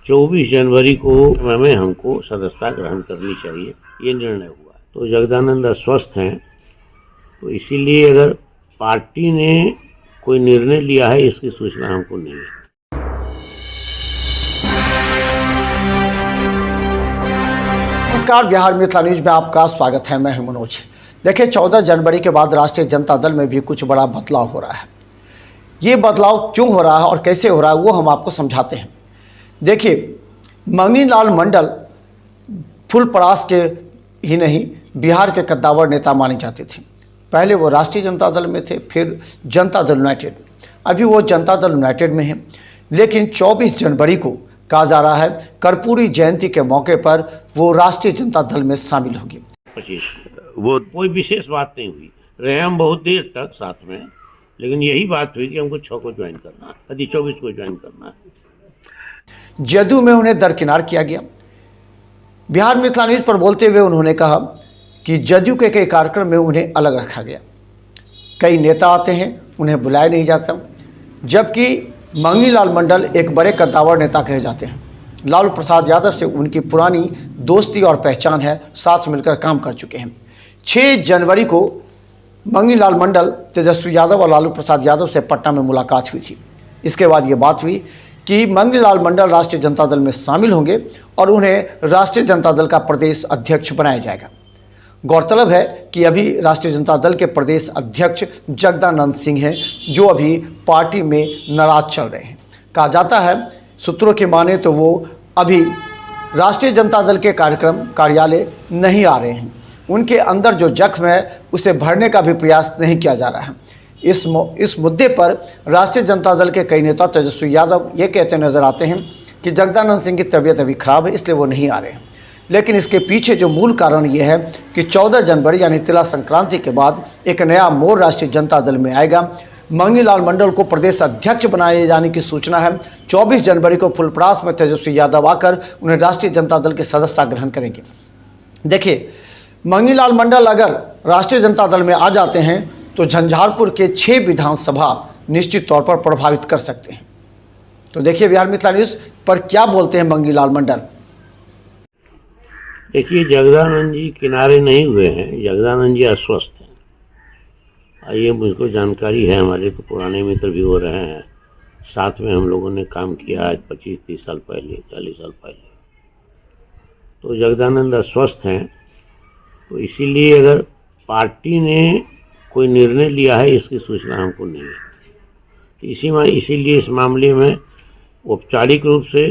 24 जनवरी को में हमको सदस्यता ग्रहण करनी चाहिए, ये निर्णय हुआ। तो जगदानंद अस्वस्थ हैं, तो इसीलिए अगर पार्टी ने कोई निर्णय लिया है इसकी सूचना हमको नहीं है। नमस्कार, बिहार मिथिला न्यूज में आपका स्वागत है। मैं हूं मनोज। देखिए, 14 जनवरी के बाद राष्ट्रीय जनता दल में भी कुछ बड़ा बदलाव हो रहा है। ये बदलाव क्यों हो रहा है और कैसे हो रहा है वो हम आपको समझाते हैं। देखिए, मंगनीलाल मंडल फुलपरास के ही नहीं, बिहार के कद्दावर नेता माने जाते थे। पहले वो राष्ट्रीय जनता दल में थे, फिर जनता दल यूनाइटेड। अभी वो जनता दल यूनाइटेड में है, लेकिन 24 जनवरी को कहा जा रहा है कर्पूरी जयंती के मौके पर वो राष्ट्रीय जनता दल में शामिल होगी। 25 वो कोई विशेष बात नहीं हुई, रहे हम बहुत देर तक साथ में, लेकिन यही बात हुई कि हमको 6 को ज्वाइन करना है, यदि 24 को ज्वाइन करना है। जदयू में उन्हें दरकिनार किया गया। बिहार मिथिला न्यूज पर बोलते हुए उन्होंने कहा कि जदयू के कई कार्यक्रम में उन्हें अलग रखा गया। कई नेता आते हैं, उन्हें बुलाया नहीं जाता, जबकि मंगनीलाल मंडल एक बड़े कद्दावर नेता कहे जाते हैं। लालू प्रसाद यादव से उनकी पुरानी दोस्ती और पहचान है, साथ मिलकर काम कर चुके हैं। 6 जनवरी को मंगनीलाल मंडल, तेजस्वी यादव और लालू प्रसाद यादव से पटना में मुलाकात हुई थी। इसके बाद ये बात हुई कि मंगनीलाल मंडल राष्ट्रीय जनता दल में शामिल होंगे और उन्हें राष्ट्रीय जनता दल का प्रदेश अध्यक्ष बनाया जाएगा। गौरतलब है कि अभी राष्ट्रीय जनता दल के प्रदेश अध्यक्ष जगदानंद सिंह हैं, जो अभी पार्टी में नाराज चल रहे हैं। कहा जाता है, सूत्रों की माने तो वो अभी राष्ट्रीय जनता दल के कार्यालय नहीं आ रहे हैं। उनके अंदर जो जख्म है उसे भरने का भी प्रयास नहीं किया जा रहा है। इस मुद्दे पर राष्ट्रीय जनता दल के कई नेता तेजस्वी यादव ये कहते नजर आते हैं कि जगदानंद सिंह की तबीयत अभी खराब है, इसलिए वो नहीं आ रहे हैं। लेकिन इसके पीछे जो मूल कारण ये है कि 14 जनवरी यानी तिला संक्रांति के बाद एक नया मोड़ राष्ट्रीय जनता दल में आएगा। मंगनीलाल मंडल को प्रदेश अध्यक्ष बनाए जाने की सूचना है। 24 जनवरी को फुलपरास में तेजस्वी यादव आकर उन्हें राष्ट्रीय जनता दल की सदस्यता ग्रहण करेंगे। देखिए, मंगनीलाल मंडल अगर राष्ट्रीय जनता दल में आ जाते हैं तो झंझारपुर के 6 विधानसभा निश्चित तौर पर प्रभावित कर सकते हैं। तो देखिए बिहार मिथिला न्यूज पर क्या बोलते हैं मंगनीलाल मंडल। देखिए, जगदानंद जी किनारे नहीं हुए हैं, जगदानंद जी अस्वस्थ हैं। ये मुझको जानकारी है, हमारे तो पुराने मित्र भी हो रहे हैं, साथ में हम लोगों ने काम किया आज 25-30 साल पहले, 40 साल पहले। तो जगदानंद अस्वस्थ हैं, तो इसीलिए अगर पार्टी ने कोई निर्णय लिया है इसकी सूचना हमको नहीं है। इसीलिए इस मामले में औपचारिक रूप से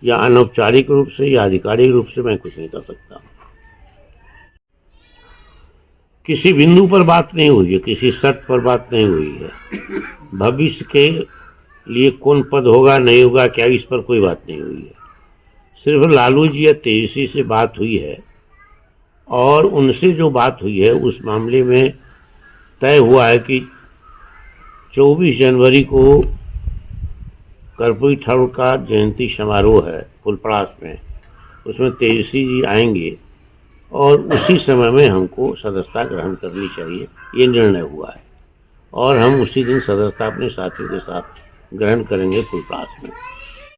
या अनौपचारिक रूप से या आधिकारिक रूप से मैं कुछ नहीं कर सकता। किसी बिंदु पर बात नहीं हुई है, किसी शर्त पर बात नहीं हुई है। भविष्य के लिए कौन पद होगा नहीं होगा क्या, इस पर कोई बात नहीं हुई है। सिर्फ लालू जी या तेजस्वी से बात हुई है और उनसे जो बात हुई है उस मामले में तय हुआ है कि 24 जनवरी को कर्पूरी ठाकुर का जयंती समारोह है फुलपरास में, उसमें तेजस्वी जी आएंगे और उसी समय में हमको सदस्यता ग्रहण करनी चाहिए, ये निर्णय हुआ है। और हम उसी दिन सदस्यता अपने साथियों के साथ ग्रहण करेंगे फुलपरास में।